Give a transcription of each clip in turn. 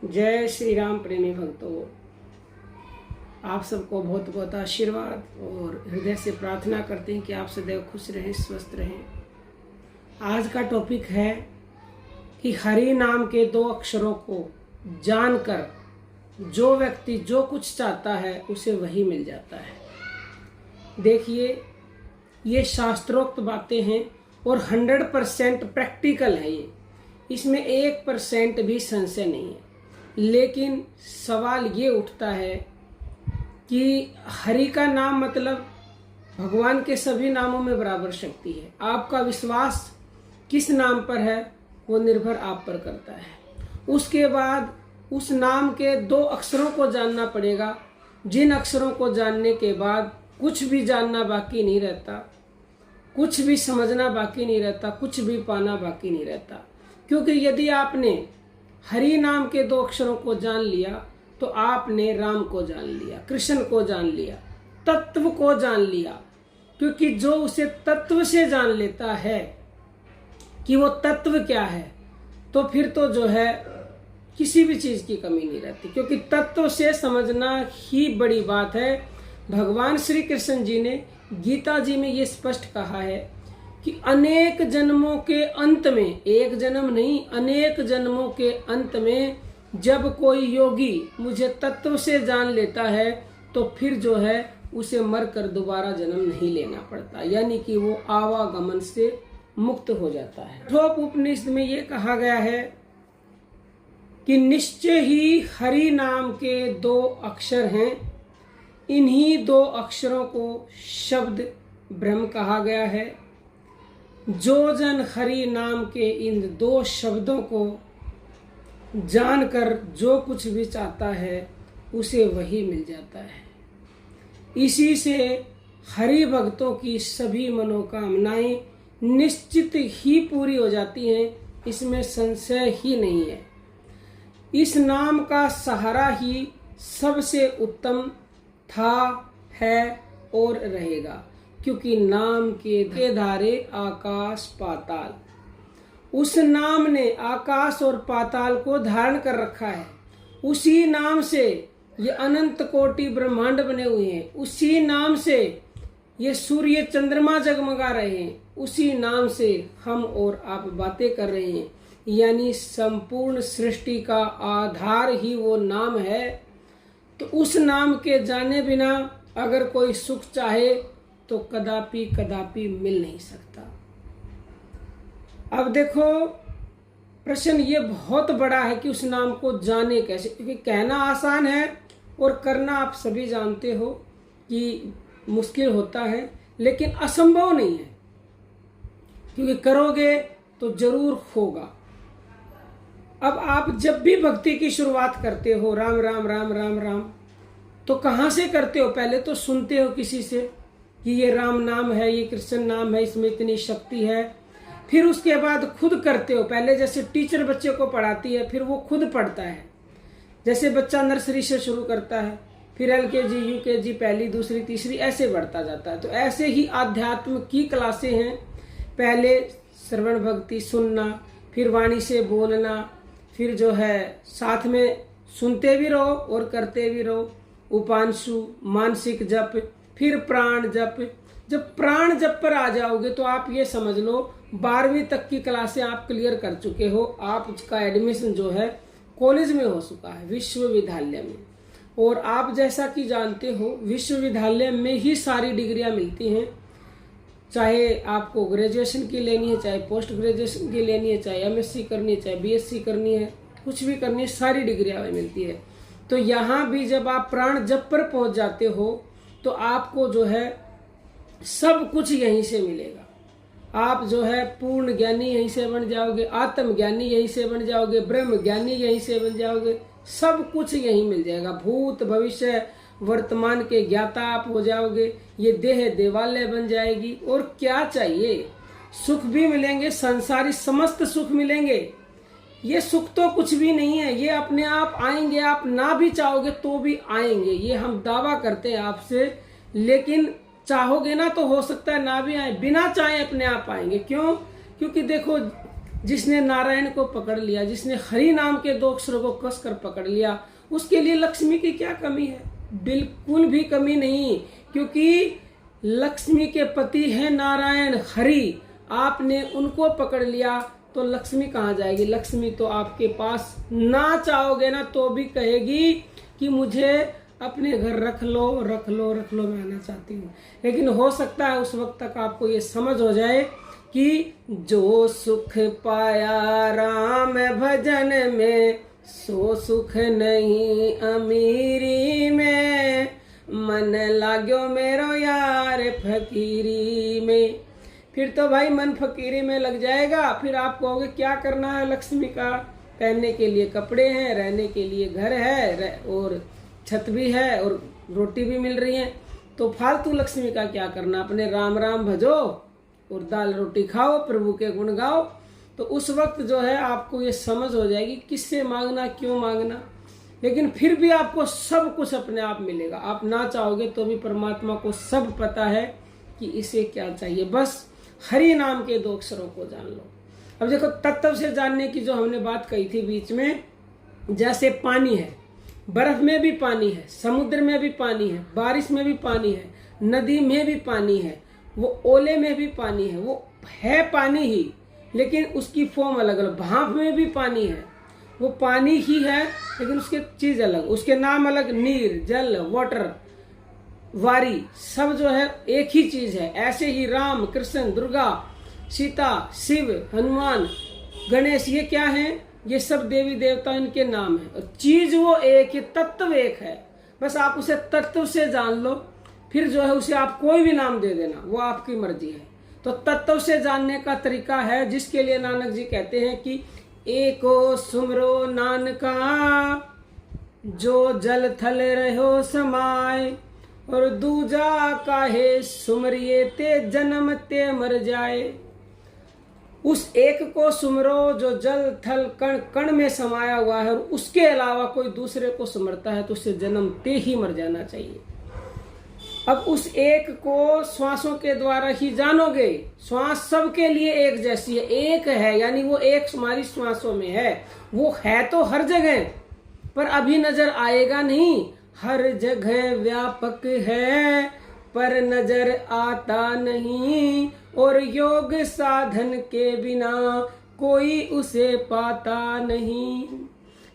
जय श्री राम प्रेमी भक्तों, आप सबको बहुत बहुत आशीर्वाद और हृदय से प्रार्थना करते हैं कि आप सदैव खुश रहें, स्वस्थ रहें। आज का टॉपिक है कि हरि नाम के 2 अक्षरों को जानकर जो व्यक्ति जो कुछ चाहता है उसे वही मिल जाता है। देखिए, ये शास्त्रोक्त बातें हैं और 100% प्रैक्टिकल है। ये इसमें 1% भी संशय नहीं है। लेकिन सवाल ये उठता है कि हरि का नाम मतलब भगवान के सभी नामों में बराबर शक्ति है। आपका विश्वास किस नाम पर है वो निर्भर आप पर करता है। उसके बाद उस नाम के 2 अक्षरों को जानना पड़ेगा, जिन अक्षरों को जानने के बाद कुछ भी जानना बाकी नहीं रहता, कुछ भी समझना बाकी नहीं रहता, कुछ भी पाना बाकी नहीं रहता। क्योंकि यदि आपने हरि नाम के 2 अक्षरों को जान लिया तो आपने राम को जान लिया, कृष्ण को जान लिया, तत्व को जान लिया। क्योंकि जो उसे तत्व से जान लेता है कि वो तत्व क्या है, तो फिर तो जो है किसी भी चीज की कमी नहीं रहती। क्योंकि तत्व से समझना ही बड़ी बात है। भगवान श्री कृष्ण जी ने गीता जी में ये स्पष्ट कहा है कि अनेक जन्मों के अंत में, एक जन्म नहीं, अनेक जन्मों के अंत में जब कोई योगी मुझे तत्व से जान लेता है तो फिर जो है उसे मरकर दोबारा जन्म नहीं लेना पड़ता, यानी कि वो आवागमन से मुक्त हो जाता है। ठोप उपनिषद में ये कहा गया है कि निश्चय ही हरि नाम के 2 अक्षर हैं। इन्हीं 2 अक्षरों को शब्द ब्रह्म कहा गया है। जो जन हरि नाम के इन 2 शब्दों को जानकर जो कुछ भी चाहता है उसे वही मिल जाता है। इसी से हरि भक्तों की सभी मनोकामनाएं निश्चित ही पूरी हो जाती हैं, इसमें संशय ही नहीं है। इस नाम का सहारा ही सबसे उत्तम था, है और रहेगा। क्योंकि नाम के धारे आकाश पाताल, उस नाम ने आकाश और पाताल को धारण कर रखा है। उसी नाम से ये अनंत कोटि ब्रह्मांड बने हुए हैं। उसी नाम से ये सूर्य चंद्रमा जगमगा रहे हैं। उसी नाम से हम और आप बातें कर रहे हैं। यानी संपूर्ण सृष्टि का आधार ही वो नाम है। तो उस नाम के जाने बिना अगर कोई सुख चाहे तो कदापि कदापि मिल नहीं सकता। अब देखो, प्रश्न ये बहुत बड़ा है कि उस नाम को जाने कैसे। क्योंकि कहना आसान है और करना आप सभी जानते हो कि मुश्किल होता है, लेकिन असंभव नहीं है। क्योंकि करोगे तो जरूर होगा। अब आप जब भी भक्ति की शुरुआत करते हो, राम राम राम राम राम, तो कहाँ से करते हो? पहले तो सुनते हो किसी से कि ये राम नाम है, ये कृष्ण नाम है, इसमें इतनी शक्ति है। फिर उसके बाद खुद करते हो। पहले जैसे टीचर बच्चे को पढ़ाती है, फिर वो खुद पढ़ता है। जैसे बच्चा नर्सरी से शुरू करता है, फिर LKG, UKG, पहली, दूसरी, तीसरी, ऐसे बढ़ता जाता है। तो ऐसे ही आध्यात्म की क्लासें हैं। पहले श्रवण भक्ति सुनना, फिर वाणी से बोलना, फिर जो है साथ में सुनते भी रहो और करते भी रहो। उपांशु, मानसिक जप, फिर प्राण जप। जब प्राण जप पर आ जाओगे तो आप ये समझ लो 12वीं तक की क्लासें आप क्लियर कर चुके हो। आपका एडमिशन जो है कॉलेज में हो चुका है, विश्वविद्यालय में। और आप जैसा कि जानते हो विश्वविद्यालय में ही सारी डिग्रियां मिलती हैं। चाहे आपको ग्रेजुएशन की लेनी है, चाहे पोस्ट ग्रेजुएशन की लेनी है, चाहे MSc करनी है, चाहे BSc करनी है, कुछ भी करनी है, सारी डिग्रियां मिलती है। तो यहाँ भी जब आप प्राण जप पर पहुंच जाते हो तो आपको जो है सब कुछ यहीं से मिलेगा। आप जो है पूर्ण ज्ञानी यहीं से बन जाओगे, आत्म ज्ञानी यहीं से बन जाओगे, ब्रह्म ज्ञानी यहीं से बन जाओगे। सब कुछ यहीं मिल जाएगा। भूत भविष्य वर्तमान के ज्ञाता आप हो जाओगे। ये देह देवालय बन जाएगी। और क्या चाहिए? सुख भी मिलेंगे, संसारी समस्त सुख मिलेंगे। ये सुख तो कुछ भी नहीं है, ये अपने आप आएंगे। आप ना भी चाहोगे तो भी आएंगे, ये हम दावा करते हैं आपसे। लेकिन चाहोगे ना तो हो सकता है ना भी आए, बिना चाहे अपने आप आएंगे। क्यों? क्योंकि देखो, जिसने नारायण को पकड़ लिया, जिसने हरि नाम के 2 अक्षरों को कसकर पकड़ लिया, उसके लिए लक्ष्मी की क्या कमी है? बिल्कुल भी कमी नहीं, क्योंकि लक्ष्मी के पति हैं नारायण हरि। आपने उनको पकड़ लिया तो लक्ष्मी कहाँ जाएगी? लक्ष्मी तो आपके पास ना चाहोगे ना तो भी कहेगी कि मुझे अपने घर रख लो, रख लो, रख लो, मैं आना चाहती हूँ। लेकिन हो सकता है उस वक्त तक आपको ये समझ हो जाए कि जो सुख पाया राम भजन में, सो सुख नहीं अमीरी में, मन लाग्यो मेरो यार फकीरी में। फिर तो भाई मन फकीरी में लग जाएगा। फिर आप कहोगे क्या करना है लक्ष्मी का? पहनने के लिए कपड़े हैं, रहने के लिए घर है और छत भी है और रोटी भी मिल रही है, तो फालतू लक्ष्मी का क्या करना? अपने राम राम भजो और दाल रोटी खाओ, प्रभु के गुण गाओ। तो उस वक्त जो है आपको ये समझ हो जाएगी किससे मांगना, क्यों मांगना। लेकिन फिर भी आपको सब कुछ अपने आप मिलेगा। आप ना चाहोगे तो भी परमात्मा को सब पता है कि इसे क्या चाहिए। बस हरि नाम के 2 अक्षरों को जान लो। अब देखो, तत्व से जानने की जो हमने बात कही थी बीच में, जैसे पानी है, बर्फ में भी पानी है, समुद्र में भी पानी है, बारिश में भी पानी है, नदी में भी पानी है, वो ओले में भी पानी है, वो है पानी ही, लेकिन उसकी फॉर्म अलग अलग। भाप में भी पानी है, वो पानी ही है लेकिन उसके चीज अलग, उसके नाम अलग। नीर, जल, वाटर, वारी, सब जो है एक ही चीज है। ऐसे ही राम, कृष्ण, दुर्गा, सीता, शिव, हनुमान, गणेश, ये क्या है? ये सब देवी देवता, इनके नाम है। और चीज वो एक है, तत्व एक है। बस आप उसे तत्व से जान लो, फिर जो है उसे आप कोई भी नाम दे देना, वो आपकी मर्जी है। तो तत्व से जानने का तरीका है, जिसके लिए नानक जी कहते हैं कि एको सुमरो नानका, जो जल थल रहो समाए, और दूजा काहे सुमरिए ते जन्म ते मर जाए। उस एक को सुमरो जो जल थल कण कण में समाया हुआ है, और उसके अलावा कोई दूसरे को सुमरता है तो उससे जन्मते ही मर जाना चाहिए। अब उस एक को श्वासों के द्वारा ही जानोगे। श्वास सबके लिए एक जैसी है, एक है, यानी वो एक हमारी श्वासों में है। वो है तो हर जगह, पर अभी नजर आएगा नहीं। हर जगह व्यापक है पर नजर आता नहीं, और योग साधन के बिना कोई उसे पाता नहीं।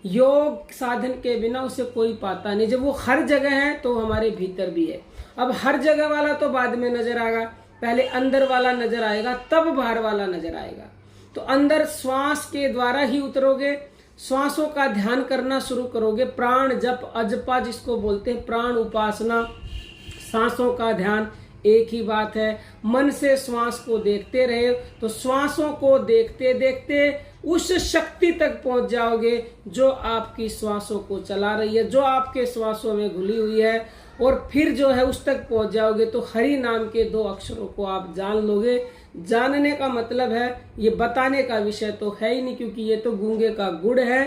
योग साधन के बिना उसे कोई पाता नहीं। जब वो हर जगह है तो हमारे भीतर भी है। अब हर जगह वाला तो बाद में नजर आएगा, पहले अंदर वाला नजर आएगा, तब बाहर वाला नजर आएगा। तो अंदर श्वास के द्वारा ही उतरोगे, श्वासों का ध्यान करना शुरू करोगे। प्राण जप, अजपा जिसको बोलते हैं, प्राण उपासना, सांसों का ध्यान, एक ही बात है। मन से श्वास को देखते रहे तो श्वासों को देखते देखते उस शक्ति तक पहुंच जाओगे जो आपकी श्वासों को चला रही है, जो आपके श्वासों में घुली हुई है। और फिर जो है उस तक पहुंच जाओगे तो हरि नाम के 2 अक्षरों को आप जान लोगे। जानने का मतलब है, ये बताने का विषय तो है ही नहीं, क्योंकि ये तो गूंगे का गुड़ है।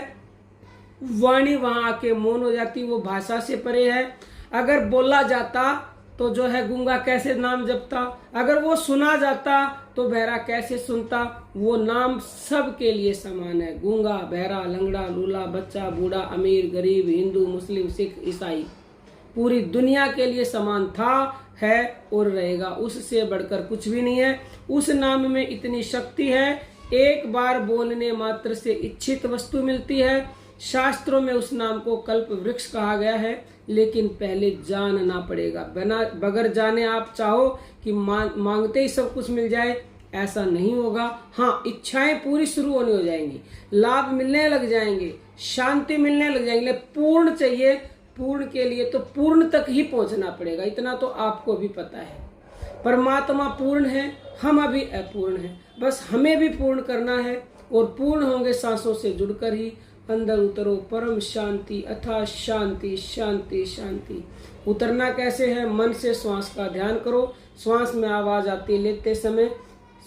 वाणी वहां आके मौन हो जाती, वो भाषा से परे है। अगर बोला जाता तो जो है गूंगा कैसे नाम जपता, अगर वो सुना जाता तो बहरा कैसे सुनता। वो नाम सबके लिए समान है। गूंगा, बहरा, लंगड़ा, लूला, बच्चा, बूढ़ा, अमीर, गरीब, हिंदू, मुस्लिम, सिख, ईसाई, पूरी दुनिया के लिए समान था, है और रहेगा। उससे बढ़कर कुछ भी नहीं है। उस नाम में इतनी शक्ति है, एक बार बोलने मात्र से इच्छित वस्तु मिलती है। शास्त्रों में उस नाम को कल्प वृक्ष कहा गया है, लेकिन पहले जानना पड़ेगा। बगैर जाने आप चाहो कि मांगते ही सब कुछ मिल जाए, ऐसा नहीं होगा। हाँ, इच्छाएं पूरी शुरू होनी हो जाएंगी, लाभ मिलने लग जाएंगे, शांति मिलने लग जाएंगे। पूर्ण चाहिए, पूर्ण के लिए तो पूर्ण तक ही पहुंचना पड़ेगा। इतना तो आपको भी पता है। परमात्मा पूर्ण है, हम अभी अपूर्ण हैं। बस हमें भी पूर्ण करना है, और पूर्ण होंगे सांसों से जुड़कर ही। अंदर उतरो, परम शांति, अथा शांति, शांति, शांति। उतरना कैसे है? मन से श्वास का ध्यान करो। श्वास में आवाज आती लेते समय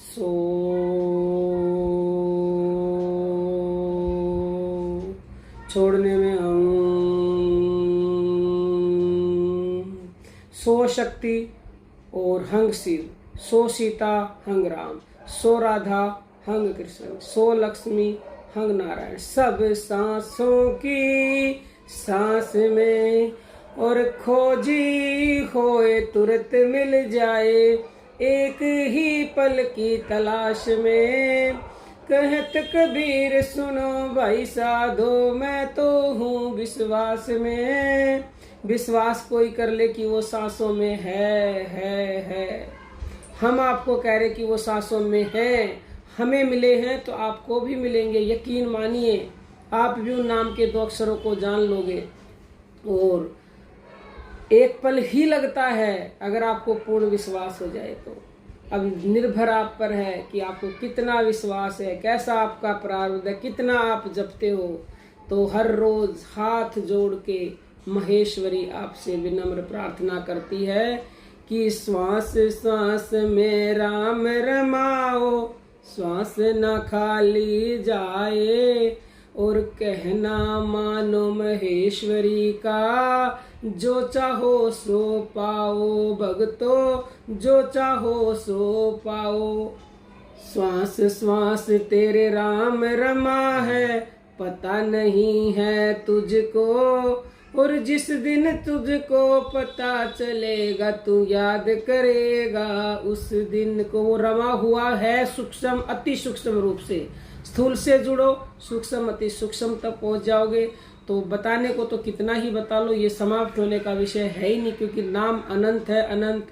सो, छोड़ने में हम, सो शक्ति और हंग शिव, सो सीता हंग राम, सो राधा हंग कृष्ण, सो लक्ष्मी हंग नारायण। सब सांसों की सांस में और खोजी होए तुरंत मिल जाए, एक ही पल की तलाश में। कहत कबीर सुनो भाई साधो, मैं तो हूँ विश्वास में। विश्वास कोई कर ले कि वो सांसों में है। हम आपको कह रहे कि वो सांसों में है, हमें मिले हैं तो आपको भी मिलेंगे। यकीन मानिए, आप भी उन नाम के 2 अक्षरों को जान लोगे। और एक पल ही लगता है अगर आपको पूर्ण विश्वास हो जाए तो। अब निर्भर आप पर है कि आपको कितना विश्वास है, कैसा आपका प्रारब्ध है, कितना आप जपते हो। तो हर रोज हाथ जोड़ के महेश्वरी आपसे विनम्र प्रार्थना करती है कि श्वास श्वास में राम रमाओ, श्वास न खाली जाए। और कहना मानो महेश्वरी का, जो चाहो सो पाओ भगतो, जो चाहो सो पाओ। श्वास श्वास तेरे राम रमा है, पता नहीं है तुझको। और जिस दिन तुझको पता चलेगा तू याद करेगा उस दिन को। वो रमा हुआ है सूक्ष्म, अति सूक्ष्म रूप से। स्थूल से जुड़ो, सूक्ष्म अति सूक्ष्म तक पहुंच जाओगे। तो बताने को तो कितना ही बता लो, ये समाप्त होने का विषय है ही नहीं, क्योंकि नाम अनंत है, अनंत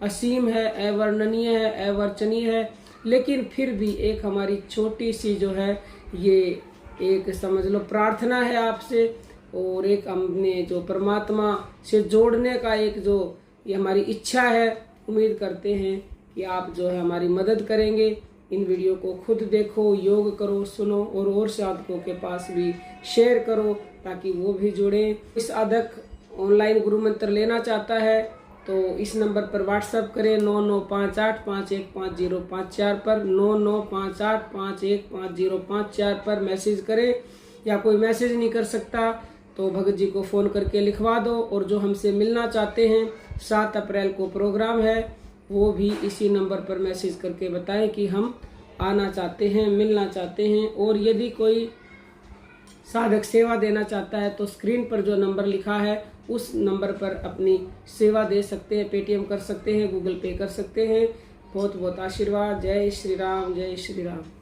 असीम है, अवर्णनीय है, अवर्चनीय है। लेकिन फिर भी एक हमारी छोटी सी जो है ये एक समझ लो प्रार्थना है आपसे, और एक हमने जो परमात्मा से जोड़ने का एक जो ये हमारी इच्छा है। उम्मीद करते हैं कि आप जो है हमारी मदद करेंगे। इन वीडियो को खुद देखो, योग करो, सुनो, और साधकों के पास भी शेयर करो ताकि वो भी जुड़े। इस साधक ऑनलाइन गुरु मंत्र लेना चाहता है तो इस नंबर पर व्हाट्सएप करें 9958515054 पर, 9958515054 पर मैसेज करें। या कोई मैसेज नहीं कर सकता तो भगत जी को फ़ोन करके लिखवा दो। और जो हमसे मिलना चाहते हैं, 7 अप्रैल को प्रोग्राम है, वो भी इसी नंबर पर मैसेज करके बताएं कि हम आना चाहते हैं, मिलना चाहते हैं। और यदि कोई साधक सेवा देना चाहता है तो स्क्रीन पर जो नंबर लिखा है उस नंबर पर अपनी सेवा दे सकते हैं, पेटीएम कर सकते हैं, गूगल पे कर सकते हैं। बहुत बहुत आशीर्वाद। जय श्री राम, जय श्री राम।